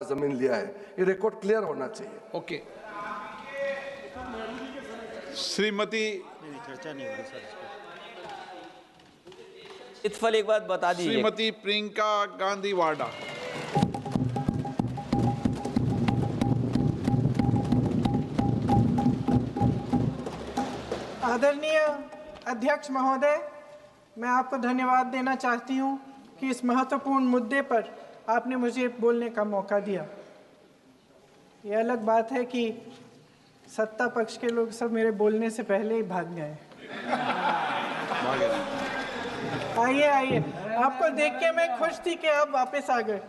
जमीन लिया है, ये रिकॉर्ड क्लियर होना चाहिए। ओके, श्रीमती चर्चा नहीं होगी सर। इत्फल एक बात बता दीजिए। श्रीमती प्रियंका गांधी वाडा। आदरणीय अध्यक्ष महोदय, मैं आपको धन्यवाद देना चाहती हूं कि इस महत्वपूर्ण मुद्दे पर आपने मुझे बोलने का मौका दिया। ये अलग बात है कि सत्ता पक्ष के लोग सब मेरे बोलने से पहले ही भाग गए। आइए आइए, आपको देख के मैं खुश थी कि आप वापस आ गए।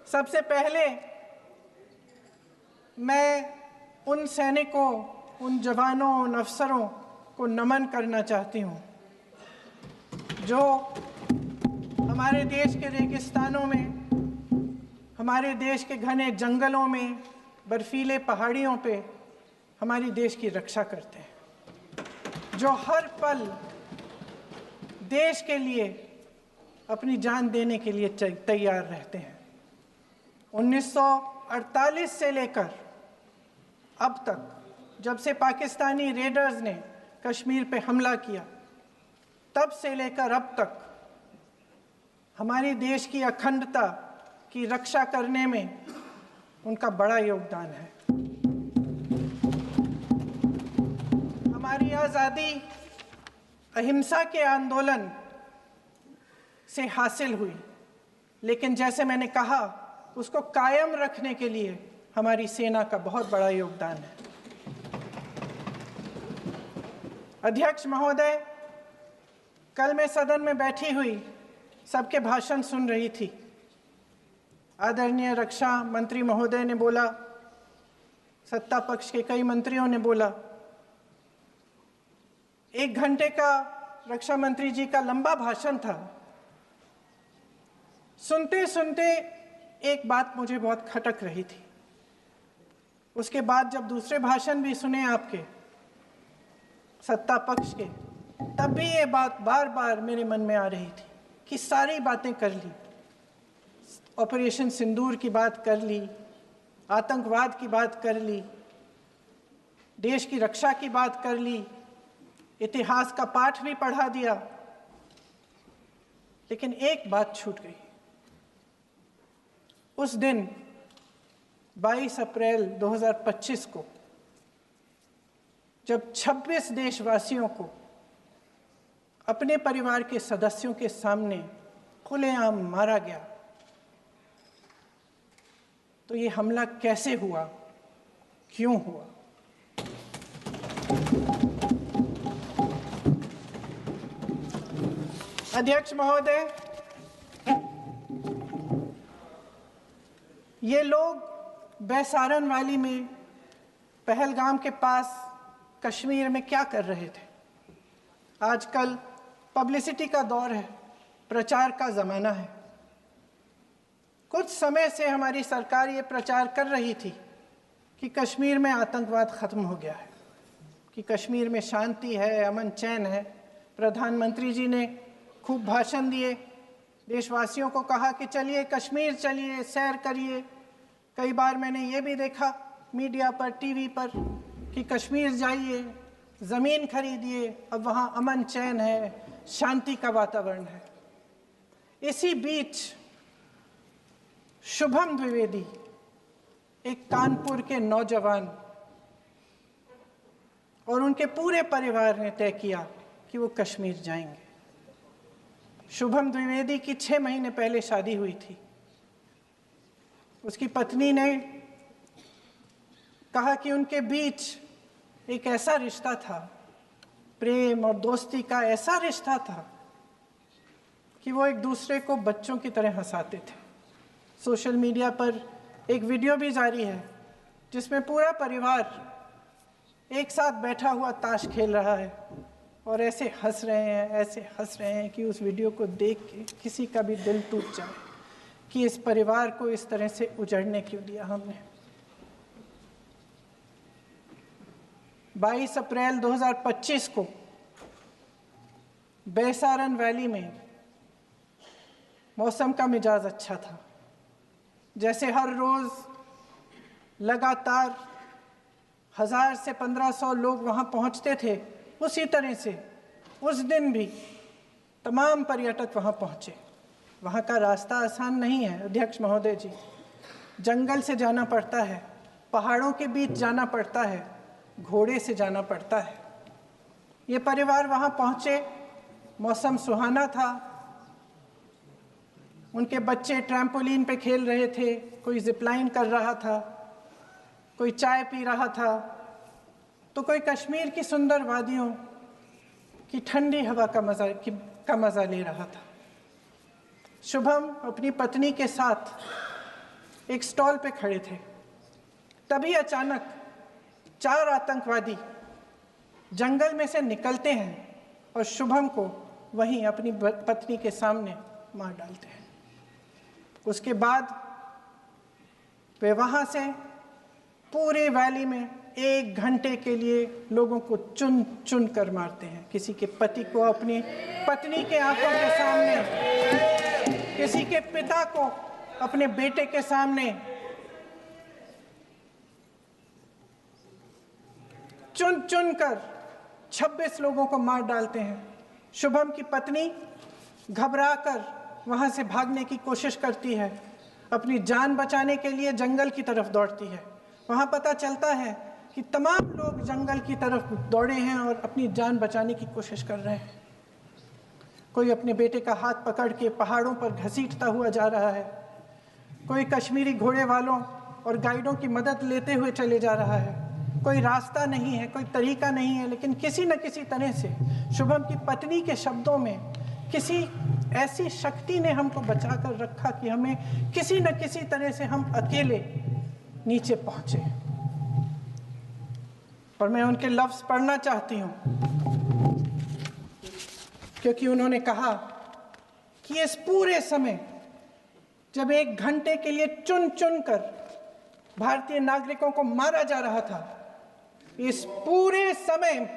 सबसे पहले मैं उन सैनिकों, उन जवानों, उन अफसरों को नमन करना चाहती हूँ जो हमारे देश के रेगिस्तानों में, हमारे देश के घने जंगलों में, बर्फीले पहाड़ियों पे हमारी देश की रक्षा करते हैं, जो हर पल देश के लिए अपनी जान देने के लिए तैयार रहते हैं। 1948 से लेकर अब तक, जब से पाकिस्तानी रेडर्स ने कश्मीर पे हमला किया, तब से लेकर अब तक हमारे देश की अखंडता की रक्षा करने में उनका बड़ा योगदान है। हमारी आज़ादी अहिंसा के आंदोलन से हासिल हुई, लेकिन जैसे मैंने कहा, उसको कायम रखने के लिए हमारी सेना का बहुत बड़ा योगदान है। अध्यक्ष महोदय, कल मैं सदन में बैठी हुई सबके भाषण सुन रही थी। आदरणीय रक्षा मंत्री महोदय ने बोला, सत्ता पक्ष के कई मंत्रियों ने बोला। 1 घंटे का रक्षा मंत्री जी का लंबा भाषण था। सुनते सुनते एक बात मुझे बहुत खटक रही थी। उसके बाद जब दूसरे भाषण भी सुने आपके सत्ता पक्ष के, तब भी ये बात बार बार मेरे मन में आ रही थी कि सारी बातें कर ली, ऑपरेशन सिंदूर की बात कर ली, आतंकवाद की बात कर ली, देश की रक्षा की बात कर ली, इतिहास का पाठ भी पढ़ा दिया, लेकिन एक बात छूट गई। उस दिन 22 अप्रैल 2025 को जब 26 देशवासियों को अपने परिवार के सदस्यों के सामने खुलेआम मारा गया, तो ये हमला कैसे हुआ, क्यों हुआ? अध्यक्ष महोदय, ये लोग बैसारन वैली में, पहलगाम के पास कश्मीर में क्या कर रहे थे? आजकल पब्लिसिटी का दौर है, प्रचार का ज़माना है। कुछ समय से हमारी सरकार ये प्रचार कर रही थी कि कश्मीर में आतंकवाद ख़त्म हो गया है, कि कश्मीर में शांति है, अमन चैन है। प्रधानमंत्री जी ने खूब भाषण दिए, देशवासियों को कहा कि चलिए कश्मीर चलिए, सैर करिए। कई बार मैंने ये भी देखा मीडिया पर, टीवी पर, कि कश्मीर जाइए, ज़मीन खरीदिए, अब वहाँ अमन चैन है, शांति का वातावरण है। इसी बीच शुभम द्विवेदी, एक कानपुर के नौजवान, और उनके पूरे परिवार ने तय किया कि वो कश्मीर जाएंगे। शुभम द्विवेदी की 6 महीने पहले शादी हुई थी। उसकी पत्नी ने कहा कि उनके बीच एक ऐसा रिश्ता था, प्रेम और दोस्ती का ऐसा रिश्ता था कि वो एक दूसरे को बच्चों की तरह हंसाते थे। सोशल मीडिया पर एक वीडियो भी जारी है जिसमें पूरा परिवार एक साथ बैठा हुआ ताश खेल रहा है और ऐसे हंस रहे हैं, ऐसे हंस रहे हैं कि उस वीडियो को देख के किसी का भी दिल टूट जाए कि इस परिवार को इस तरह से उजड़ने क्यों दिया हमने। 22 अप्रैल 2025 को बैसारन वैली में मौसम का मिजाज अच्छा था। जैसे हर रोज़ लगातार 1000 से 1500 लोग वहाँ पहुँचते थे, उसी तरह से उस दिन भी तमाम पर्यटक वहाँ पहुँचे। वहाँ का रास्ता आसान नहीं है अध्यक्ष महोदय जी, जंगल से जाना पड़ता है, पहाड़ों के बीच जाना पड़ता है, घोड़े से जाना पड़ता है। ये परिवार वहाँ पहुँचे, मौसम सुहाना था, उनके बच्चे ट्रैम्पोलिन पे खेल रहे थे, कोई जिपलाइन कर रहा था, कोई चाय पी रहा था, तो कोई कश्मीर की सुंदर वादियों की ठंडी हवा का मज़ा ले रहा था। शुभम अपनी पत्नी के साथ एक स्टॉल पे खड़े थे। तभी अचानक 4 आतंकवादी जंगल में से निकलते हैं और शुभम को वहीं अपनी पत्नी के सामने मार डालते हैं। उसके बाद वे वहाँ से पूरे वैली में 1 घंटे के लिए लोगों को चुन चुन कर मारते हैं। किसी के पति को अपनी पत्नी के आंखों के सामने, किसी के पिता को अपने बेटे के सामने, चुन चुन कर 26 लोगों को मार डालते हैं। शुभम की पत्नी घबराकर वहां से भागने की कोशिश करती है, अपनी जान बचाने के लिए जंगल की तरफ दौड़ती है। वहां पता चलता है कि तमाम लोग जंगल की तरफ दौड़े हैं और अपनी जान बचाने की कोशिश कर रहे हैं। कोई अपने बेटे का हाथ पकड़ के पहाड़ों पर घसीटता हुआ जा रहा है, कोई कश्मीरी घोड़े वालों और गाइडों की मदद लेते हुए चले जा रहा है। कोई रास्ता नहीं है, कोई तरीका नहीं है, लेकिन किसी न किसी तरह से शुभम की पत्नी के शब्दों में किसी ऐसी शक्ति ने हमको बचा कर रखा कि हमें किसी न किसी तरह से हम अकेले नीचे पहुंचे। और मैं उनके लफ्ज पढ़ना चाहती हूं, क्योंकि उन्होंने कहा कि इस पूरे समय जब 1 घंटे के लिए चुन चुन कर भारतीय नागरिकों को मारा जा रहा था, इस पूरे समय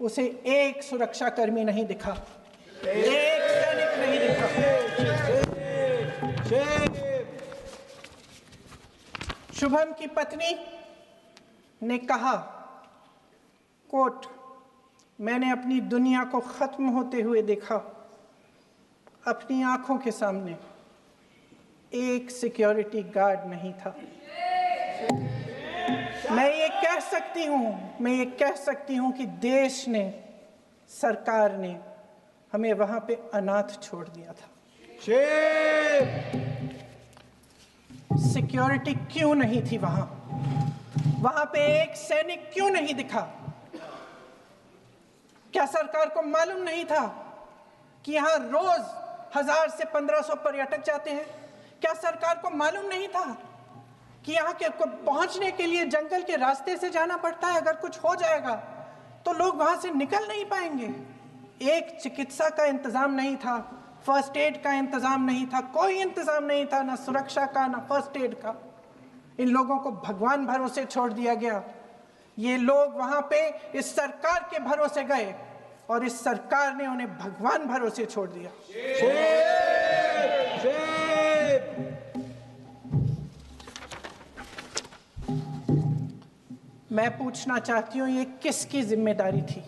उसे एक सुरक्षाकर्मी नहीं दिखा, एक सैनिक नहीं दिखा। शुभम की पत्नी ने कहा, कोट, मैंने अपनी दुनिया को खत्म होते हुए देखा। अपनी आंखों के सामने एक सिक्योरिटी गार्ड नहीं था। मैं ये कह सकती हूं कि देश ने, सरकार ने हमें वहां पे अनाथ छोड़ दिया था। सिक्योरिटी क्यों नहीं थी वहां? वहां पे एक सैनिक क्यों नहीं दिखा? क्या सरकार को मालूम नहीं था कि यहां रोज 1000 से 1500 पर्यटक जाते हैं? क्या सरकार को मालूम नहीं था कि यहाँ के पहुंचने के लिए जंगल के रास्ते से जाना पड़ता है? अगर कुछ हो जाएगा तो लोग वहां से निकल नहीं पाएंगे। एक चिकित्सा का इंतजाम नहीं था, फर्स्ट एड का इंतजाम नहीं था, कोई इंतजाम नहीं था, ना सुरक्षा का ना फर्स्ट एड का। इन लोगों को भगवान भरोसे छोड़ दिया गया। ये लोग वहां पे इस सरकार के भरोसे गए और इस सरकार ने उन्हें भगवान भरोसे छोड़ दिया। मैं पूछना चाहती हूं, ये किसकी जिम्मेदारी थी?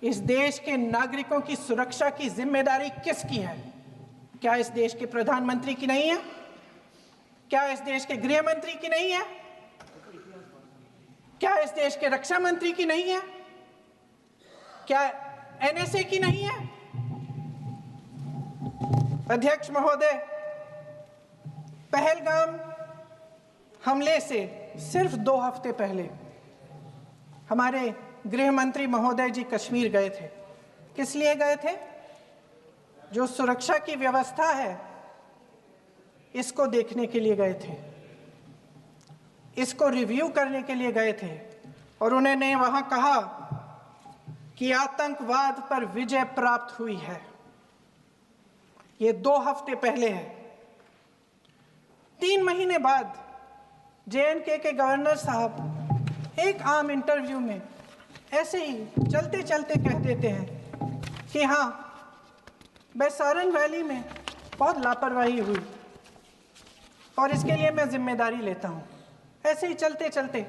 इस देश के नागरिकों की सुरक्षा की जिम्मेदारी किसकी है? क्या इस देश के प्रधानमंत्री की नहीं है? क्या इस देश के गृह मंत्री की नहीं है? क्या इस देश के रक्षा मंत्री की नहीं है? क्या एनएसए की नहीं है? अध्यक्ष महोदय, पहलगाम हमले से सिर्फ 2 हफ्ते पहले हमारे गृह मंत्री महोदय जी कश्मीर गए थे। किस लिए गए थे? जो सुरक्षा की व्यवस्था है इसको देखने के लिए गए थे, इसको रिव्यू करने के लिए गए थे। और उन्होंने वहां कहा कि आतंकवाद पर विजय प्राप्त हुई है। ये 2 हफ्ते पहले है। 3 महीने बाद JNK के गवर्नर साहब एक आम इंटरव्यू में ऐसे ही चलते चलते कह देते हैं कि हाँ, बैसारन वैली में बहुत लापरवाही हुई, और इसके लिए मैं जिम्मेदारी लेता हूँ। ऐसे ही चलते चलते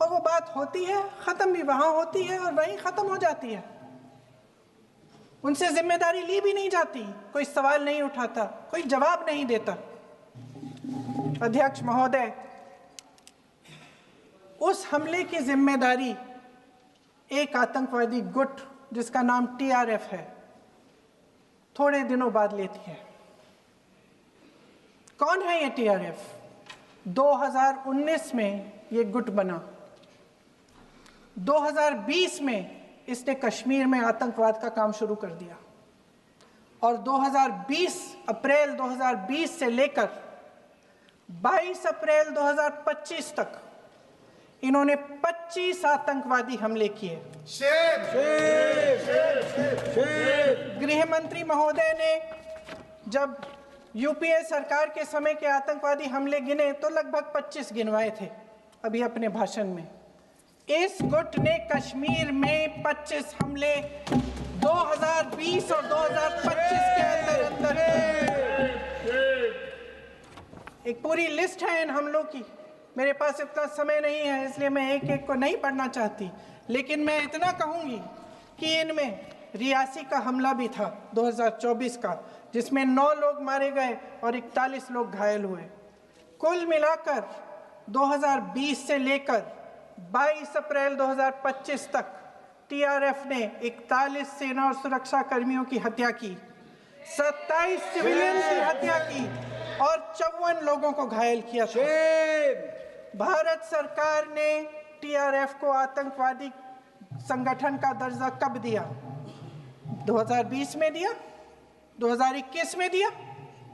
और वो बात होती है, ख़त्म भी वहाँ होती है और वहीं ख़त्म हो जाती है। उनसे जिम्मेदारी ली भी नहीं जाती, कोई सवाल नहीं उठाता, कोई जवाब नहीं देता। अध्यक्ष महोदय, उस हमले की जिम्मेदारी एक आतंकवादी गुट जिसका नाम TRF है थोड़े दिनों बाद लेती है। कौन है ये TRF? 2019 में ये गुट बना। 2020 में इसने कश्मीर में आतंकवाद का काम शुरू कर दिया और 2020 अप्रैल 2020 से लेकर 22 अप्रैल 2025 तक इन्होंने 25 आतंकवादी हमले किए। गृह मंत्री महोदय ने जब यूपीए सरकार के समय के आतंकवादी हमले गिने तो लगभग 25 गिनवाए थे अभी अपने भाषण में। इस गुट ने कश्मीर में 25 हमले 2020 और 2025 के अंदर एक पूरी लिस्ट है इन हमलों की। मेरे पास इतना समय नहीं है इसलिए मैं एक एक को नहीं पढ़ना चाहती, लेकिन मैं इतना कहूंगी कि इनमें रियासी का हमला भी था 2024 का, जिसमें 9 लोग मारे गए और 41 लोग घायल हुए। कुल मिलाकर 2020 से लेकर 22 अप्रैल 2025 तक TRF ने 41 सेना और सुरक्षा कर्मियों की हत्या की, 27 सिविलियन की हत्या की और 54 लोगों को घायल किया था। भारत सरकार ने TRF को आतंकवादी संगठन का दर्जा कब दिया? 2020 में दिया, 2021 में दिया,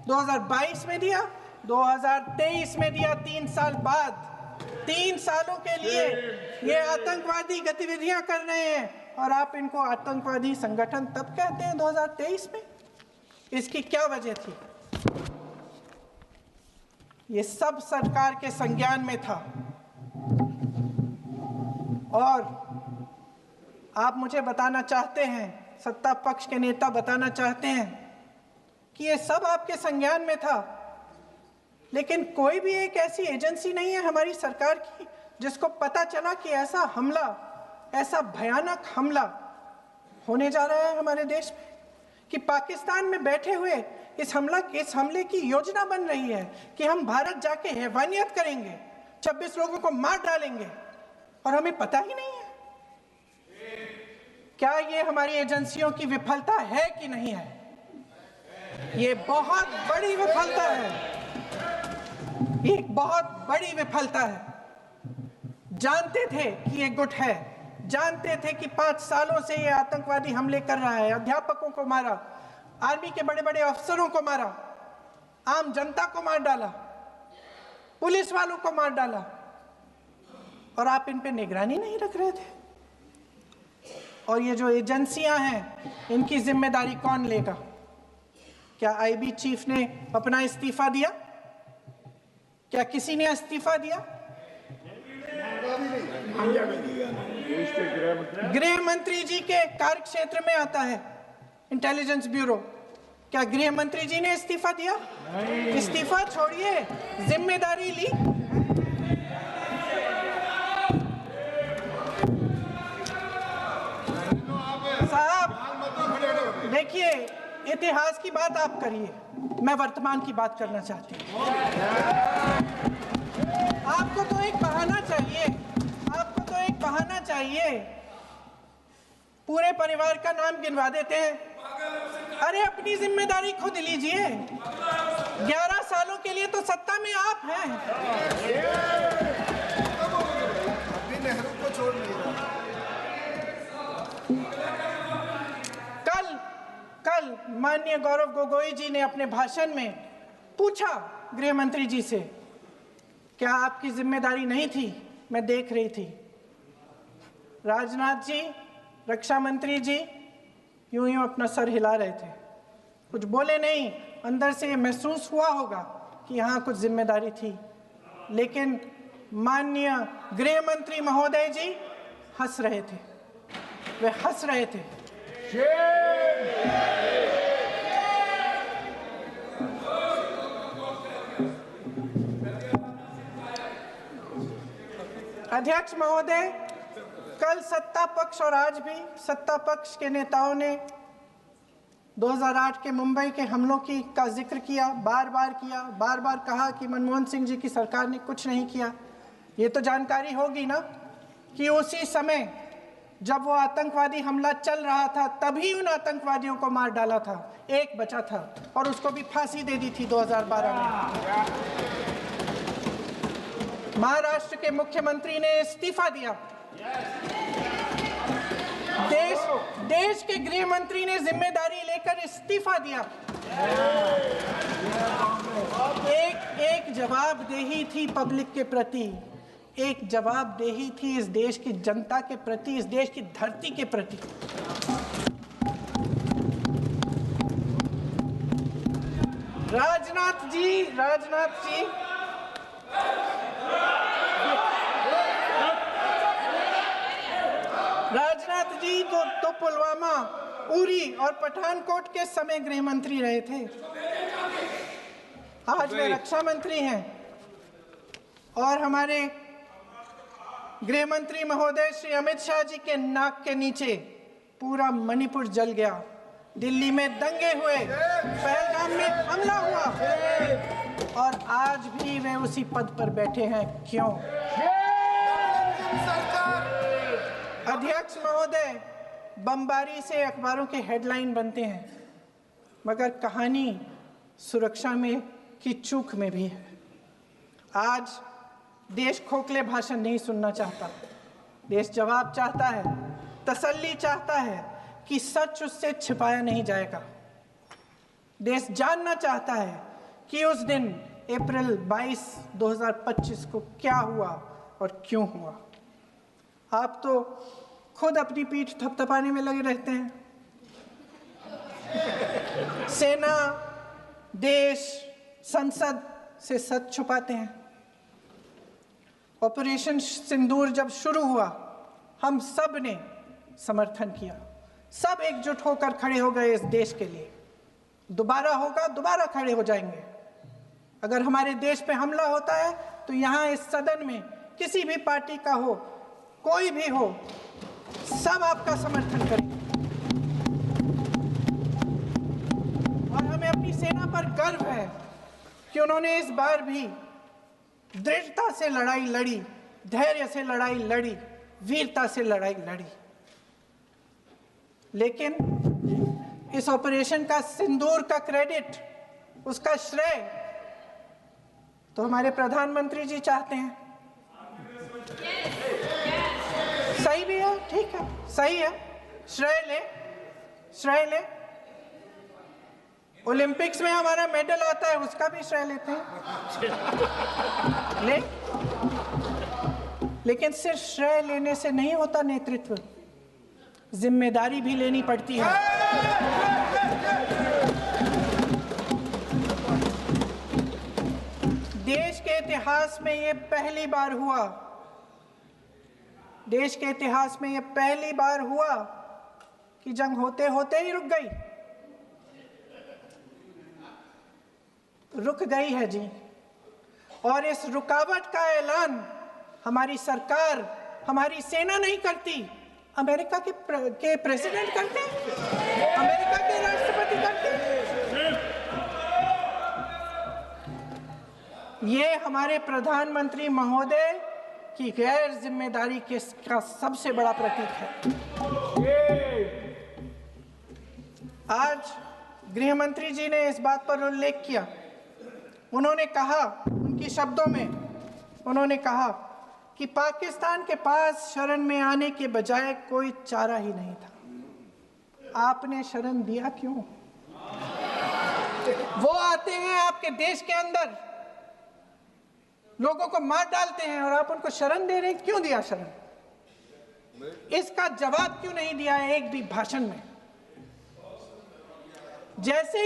2022 में दिया, 2023 में दिया। 3 साल बाद, 3 सालों के लिए ये आतंकवादी गतिविधियां कर रहे हैं और आप इनको आतंकवादी संगठन तब कहते हैं 2023 में। इसकी क्या वजह थी? ये सब सरकार के संज्ञान में था और आप मुझे बताना चाहते हैं, सत्ता पक्ष के नेता बताना चाहते हैं कि ये सब आपके संज्ञान में था, लेकिन कोई भी एक ऐसी एजेंसी नहीं है हमारी सरकार की जिसको पता चला कि ऐसा हमला, ऐसा भयानक हमला होने जा रहा है हमारे देश में, कि पाकिस्तान में बैठे हुए इस हमले की योजना बन रही है कि हम भारत जाके हैवानियत करेंगे, 26 लोगों को मार डालेंगे और हमें पता ही नहीं है। क्या ये हमारी एजेंसियों की विफलता है कि नहीं है? ये बहुत बड़ी विफलता है, एक बहुत बड़ी विफलता है। जानते थे कि ये गुट है, जानते थे कि 5 सालों से ये आतंकवादी हमले कर रहा है, अध्यापकों को मारा, आर्मी के बड़े बड़े अफसरों को मारा, आम जनता को मार डाला, पुलिस वालों को मार डाला, और आप इन पे निगरानी नहीं रख रहे थे। और ये जो एजेंसियां हैं इनकी जिम्मेदारी कौन लेगा? क्या IB चीफ ने अपना इस्तीफा दिया? क्या किसी ने इस्तीफा दिया? गृह मंत्री जी के कार्य क्षेत्र में आता है इंटेलिजेंस ब्यूरो। क्या गृह मंत्री जी ने इस्तीफा दिया? इस्तीफा छोड़िए, जिम्मेदारी ली। साहब देखिए, इतिहास की बात आप करिए, मैं वर्तमान की बात करना चाहती हूँ। आपको तो एक बहाना चाहिए, आपको तो एक बहाना चाहिए। पूरे परिवार का नाम गिनवा देते हैं। अरे अपनी जिम्मेदारी खुद लीजिए। 11 सालों के लिए तो सत्ता में आप हैं। अभी नेहरू को छोड़ कल माननीय गौरव गोगोई जी ने अपने भाषण में पूछा गृह मंत्री जी से, क्या आपकी जिम्मेदारी नहीं थी? मैं देख रही थी। राजनाथ जी, रक्षा मंत्री जी यूं अपना सर हिला रहे थे, कुछ बोले नहीं। अंदर से महसूस हुआ होगा कि यहाँ कुछ जिम्मेदारी थी, लेकिन माननीय गृह मंत्री महोदय जी हंस रहे थे, वे हंस रहे थे। अध्यक्ष महोदय, कल सत्ता पक्ष और आज भी सत्ता पक्ष के नेताओं ने 2008 के मुंबई के हमलों का जिक्र किया, बार बार कहा कि मनमोहन सिंह जी की सरकार ने कुछ नहीं किया। ये तो जानकारी होगी ना कि उसी समय जब वो आतंकवादी हमला चल रहा था तभी उन आतंकवादियों को मार डाला था, एक बचा था और उसको भी फांसी दे दी थी 2012 में। महाराष्ट्र के मुख्यमंत्री ने इस्तीफा दिया, देश के गृह मंत्री ने जिम्मेदारी लेकर इस्तीफा दिया। एक जवाबदेही थी पब्लिक के प्रति, एक जवाबदेही थी इस देश की जनता के प्रति, इस देश की धरती के प्रति। राजनाथ जी तो पुलवामा, उरी और पठानकोट के समय गृह मंत्री रहे थे। आज वे रक्षा मंत्री हैं और हमारे गृह मंत्री महोदय श्री अमित शाह जी के नाक के नीचे पूरा मणिपुर जल गया, दिल्ली में दंगे हुए, पहलगाम में हमला हुआ और आज भी वे उसी पद पर बैठे हैं। क्यों? अध्यक्ष महोदय, बमबारी से अखबारों के हेडलाइन बनते हैं, मगर कहानी सुरक्षा में की चूक में भी है। आज देश खोखले भाषण नहीं सुनना चाहता, देश जवाब चाहता है, तसल्ली चाहता है कि सच उससे छिपाया नहीं जाएगा। देश जानना चाहता है कि उस दिन अप्रैल 22, 2025 को क्या हुआ और क्यों हुआ। आप तो खुद अपनी पीठ थपथपाने में लगे रहते हैं। सेना, देश, संसद से सच छुपाते हैं। ऑपरेशन सिंदूर जब शुरू हुआ, हम सब ने समर्थन किया, सब एकजुट होकर खड़े हो गए इस देश के लिए। दोबारा होगा, दोबारा खड़े हो जाएंगे। अगर हमारे देश पे हमला होता है तो यहाँ इस सदन में किसी भी पार्टी का हो, कोई भी हो, सब आपका समर्थन करेंगे। और हमें अपनी सेना पर गर्व है कि उन्होंने इस बार भी दृढ़ता से लड़ाई लड़ी, धैर्य से लड़ाई लड़ी, वीरता से लड़ाई लड़ी। लेकिन इस ऑपरेशन का सिंदूर का क्रेडिट, उसका श्रेय तो हमारे प्रधानमंत्री जी चाहते हैं। सही भी है, ठीक है, सही है, श्रेय ले। ओलंपिक्स में हमारा मेडल आता है, उसका भी श्रेय लेते हैं, लेकिन सिर्फ श्रेय लेने से नहीं होता नेतृत्व, जिम्मेदारी भी लेनी पड़ती है। देश के इतिहास में ये पहली बार हुआ, देश के इतिहास में ये पहली बार हुआ कि जंग होते होते ही रुक गई है जी। और इस रुकावट का ऐलान हमारी सरकार, हमारी सेना नहीं करती, अमेरिका के प्रेसिडेंट करते हैं, अमेरिका के राष्ट्रपति करते हैं। ये हमारे प्रधानमंत्री महोदय की गैर जिम्मेदारी का सबसे बड़ा प्रतीक है। आज गृह मंत्री जी ने इस बात पर उल्लेख किया। उन्होंने कहा, उनके शब्दों में उन्होंने कहा कि पाकिस्तान के पास शरण में आने के बजाय कोई चारा ही नहीं था। आपने शरण दिया क्यों? वो आते हैं आपके देश के अंदर, लोगों को मार डालते हैं और आप उनको शरण दे रहे हैं। क्यों दिया शरण? इसका जवाब क्यों नहीं दिया है एक भी भाषण में? जैसे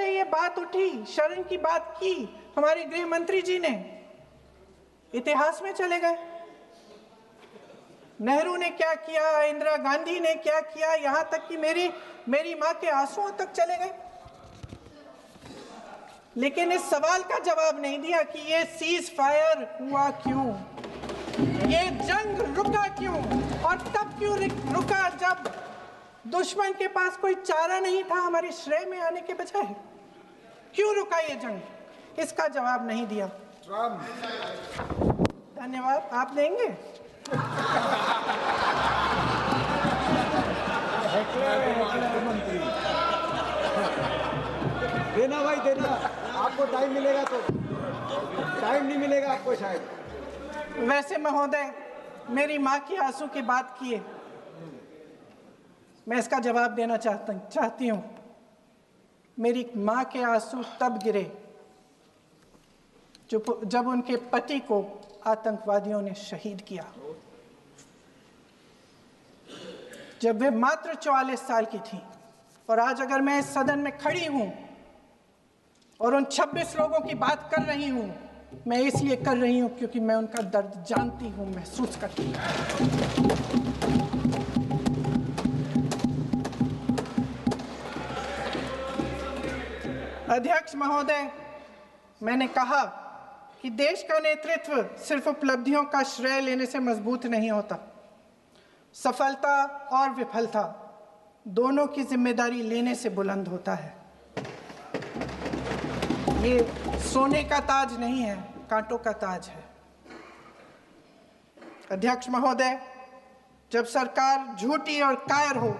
ये बात उठी, शरण की बात की, हमारे गृह मंत्री जी ने इतिहास में चले गए। नेहरू ने क्या किया, इंदिरा गांधी ने क्या किया, यहां तक कि मेरी मां के आंसुओं तक चले गए। लेकिन इस सवाल का जवाब नहीं दिया कि ये सीज फायर हुआ क्यों, ये जंग रुका क्यों, और तब क्यों रुका जब दुश्मन के पास कोई चारा नहीं था हमारे श्रेय में आने के बजाय। क्यों रुका ये जंग, इसका जवाब नहीं दिया। धन्यवाद। आप देंगे? देना भाई देना, आपको टाइम मिलेगा तो, टाइम नहीं मिलेगा आपको शायद। वैसे महोदय, मेरी माँ की आंसू की बात किए, मैं इसका जवाब देना चाहती हूँ। मेरी माँ के आंसू तब गिरे जब उनके पति को आतंकवादियों ने शहीद किया, जब वे मात्र 44 साल की थी। और आज अगर मैं इस सदन में खड़ी हूं और उन 26 लोगों की बात कर रही हूं, मैं इसलिए कर रही हूं क्योंकि मैं उनका दर्द जानती हूं, महसूस करती हूं। अध्यक्ष महोदय, मैंने कहा कि देश का नेतृत्व सिर्फ उपलब्धियों का श्रेय लेने से मजबूत नहीं होता। सफलता और विफलता दोनों की जिम्मेदारी लेने से बुलंद होता है। ये सोने का ताज नहीं है, कांटों का ताज है। अध्यक्ष महोदय, जब सरकार झूठी और कायर हो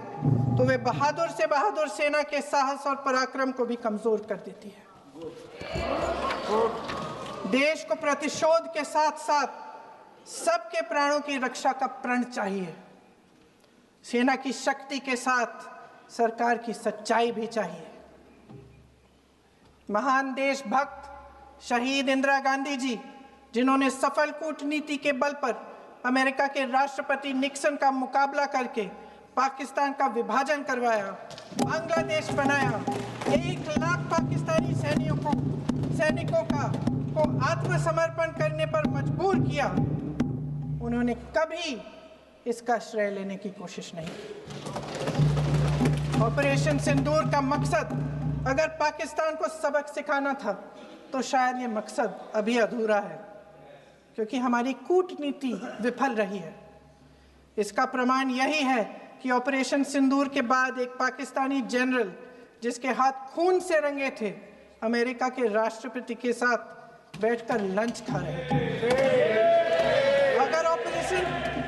तो वे बहादुर से बहादुर सेना के साहस और पराक्रम को भी कमजोर कर देती है। देश को प्रतिशोध के साथ साथ सबके प्राणों की रक्षा का प्रण चाहिए। सेना की शक्ति के साथ सरकार की सच्चाई भी चाहिए। महान देशभक्त शहीद इंदिरा गांधी जी, जिन्होंने सफल कूटनीति के बल पर अमेरिका के राष्ट्रपति निक्सन का मुकाबला करके पाकिस्तान का विभाजन करवाया, बांग्लादेश बनाया, 1 लाख पाकिस्तानी सैनिकों को आत्मसमर्पण करने पर मजबूर किया, उन्होंने कभी इसका श्रेय लेने की कोशिश नहीं की। ऑपरेशन सिंदूर का मकसद अगर पाकिस्तान को सबक सिखाना था तो शायद ये मकसद अभी अधूरा है, क्योंकि हमारी कूटनीति विफल रही है। इसका प्रमाण यही है कि ऑपरेशन सिंदूर के बाद एक पाकिस्तानी जनरल, जिसके हाथ खून से रंगे थे, अमेरिका के राष्ट्रपति के साथ बैठकर लंच खा रहे थे।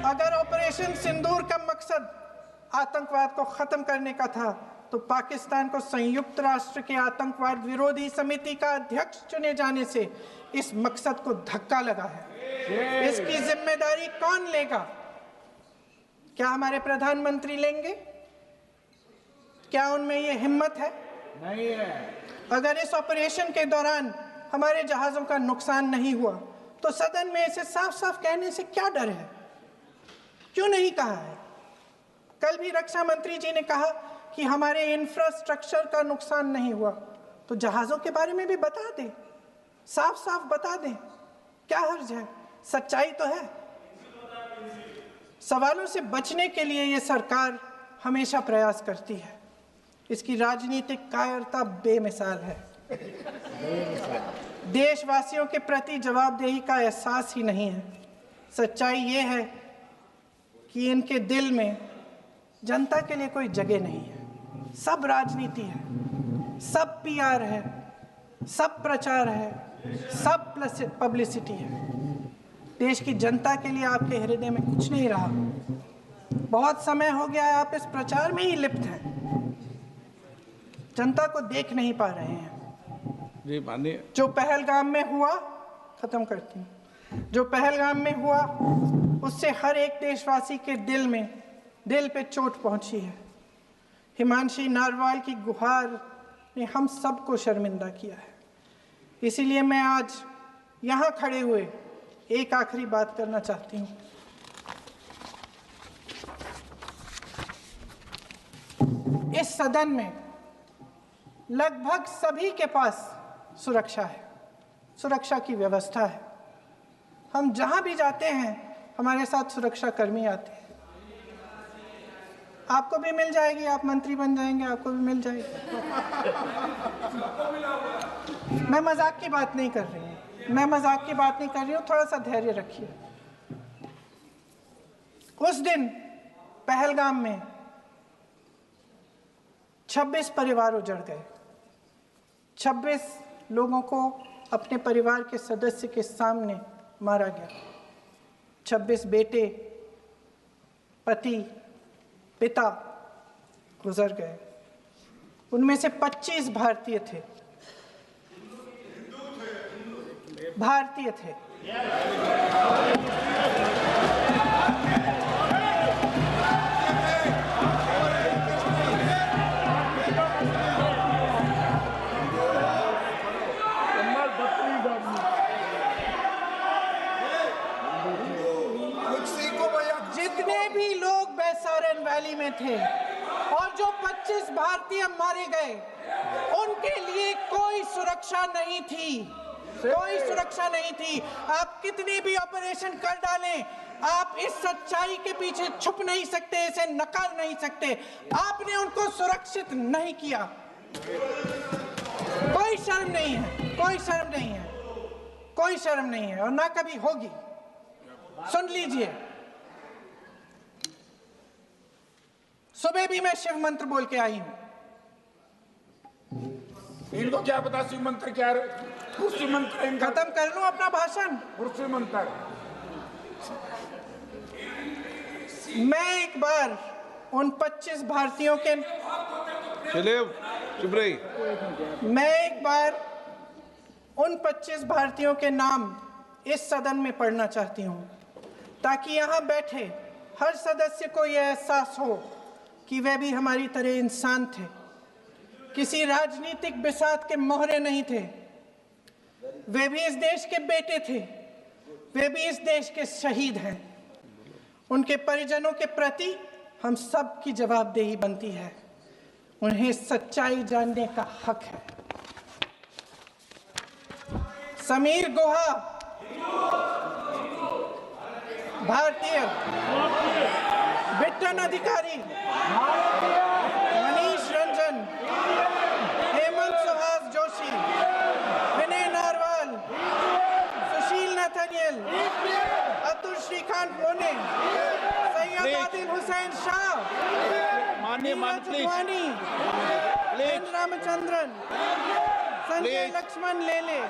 अगर ऑपरेशन सिंदूर का मकसद आतंकवाद को खत्म करने का था तो पाकिस्तान को संयुक्त राष्ट्र के आतंकवाद विरोधी समिति का अध्यक्ष चुने जाने से इस मकसद को धक्का लगा है। इसकी जिम्मेदारी कौन लेगा? क्या हमारे प्रधानमंत्री लेंगे? क्या उनमें ये हिम्मत है? नहीं है। अगर इस ऑपरेशन के दौरान हमारे जहाजों का नुकसान नहीं हुआ तो सदन में इसे साफ साफ कहने से क्या डर है? क्यों नहीं कहा है? कल भी रक्षा मंत्री जी ने कहा कि हमारे इंफ्रास्ट्रक्चर का नुकसान नहीं हुआ, तो जहाजों के बारे में भी बता दें, साफ साफ बता दें, क्या हर्ज है? सच्चाई तो है। सवालों से बचने के लिए ये सरकार हमेशा प्रयास करती है। इसकी राजनीतिक कायरता बेमिसाल है। देशवासियों के प्रति जवाबदेही का एहसास ही नहीं है। सच्चाई ये है कि इनके दिल में जनता के लिए कोई जगह नहीं है। सब राजनीति है, सब पीआर है, सब प्रचार है, सब पब्लिसिटी है। देश की जनता के लिए आपके हृदय में कुछ नहीं रहा। बहुत समय हो गया है आप इस प्रचार में ही लिप्त हैं, जनता को देख नहीं पा रहे हैं। जी माननीय, जो पहलगाम में हुआ, खत्म करती हूँ, जो पहलगाम में हुआ उससे हर एक देशवासी के दिल पे चोट पहुंची है। हिमांशी नारवाल की गुहार ने हम सबको शर्मिंदा किया है। इसीलिए मैं आज यहाँ खड़े हुए एक आखिरी बात करना चाहती हूँ। इस सदन में लगभग सभी के पास सुरक्षा है, सुरक्षा की व्यवस्था है। हम जहाँ भी जाते हैं हमारे साथ सुरक्षा कर्मी आते हैं। आपको भी मिल जाएगी, आप मंत्री बन जाएंगे, आपको भी मिल जाएगी। मैं मजाक की बात नहीं कर रही हूँ, मैं मजाक की बात नहीं कर रही हूँ, थोड़ा सा धैर्य रखिए। उस दिन पहलगाम में 26 परिवार उजड़ गए। 26 लोगों को अपने परिवार के सदस्य के सामने मारा गया। 26 बेटे, पति, पिता गुजर गए। उनमें से 25 भारतीय थे। भारतीय थे। जितने भी लोग बैसारन वैली में थे और जो 25 भारतीय मारे गए, उनके लिए कोई सुरक्षा नहीं थी, कोई सुरक्षा नहीं थी। आप कितने भी ऑपरेशन कर डालें, आप इस सच्चाई के पीछे छुप नहीं सकते, इसे नकार नहीं सकते। आपने उनको सुरक्षित नहीं किया। कोई शर्म नहीं है, कोई शर्म नहीं है, कोई शर्म नहीं है और ना कभी होगी। सुन लीजिए, सुबह भी मैं शिव मंत्र बोल के आई हूं। इनको क्या पता शिव मंत्र क्या है? शिव मंत्र इनका खत्म कर लूं अपना भाषण। शिव मंत्र। मैं एक बार उन 25 भारतीयों के चुप रही। मैं एक बार उन 25 भारतीयों के नाम इस सदन में पढ़ना चाहती हूं, ताकि यहां बैठे हर सदस्य को यह एहसास हो कि वे भी हमारी तरह इंसान थे, किसी राजनीतिक बिसात के मोहरे नहीं थे। वे भी इस देश के बेटे थे, वे भी इस देश के शहीद हैं। उनके परिजनों के प्रति हम सब की जवाबदेही बनती है। उन्हें सच्चाई जानने का हक है। समीर गुहा भारतीय, बिट्टन अधिकारी, मनीष रंजन, हेमंत सुहास जोशी, विनय नारवाल, सुशील नथनियल, अतुल श्रीकांत मोने, सैयद आदिल हुसैन शाह, नीला चुटवानी, रामचंद्रन, संजय लक्ष्मण लेले,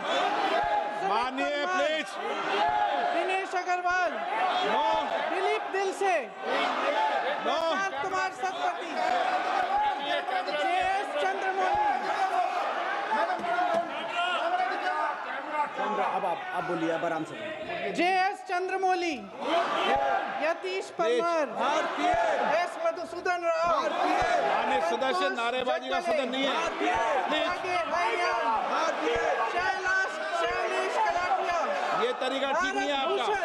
मानिए प्लीज। दिनेश अग्रवाल, दिलीप दिल से, प्रशांत कुमार सतपति, JS चंद्रमौली। अब आप बोलिए, अब आराम से बोलिए। JS चंद्रमौली, यतीश परमार, S मधुसूदन राव, माननीय सदस्य, नारेबाजी का सदन नहीं है। शैलेश कलाटिया, ये तरीका ठीक नहीं है आपका।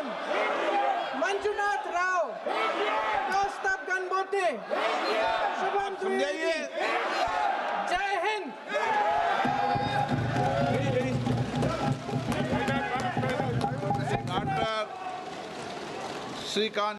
मंजुनाथ राव, कौस्तभ गनबोटे, शुभम द्विवेदी। जय हिंद। डॉक्टर श्रीकांत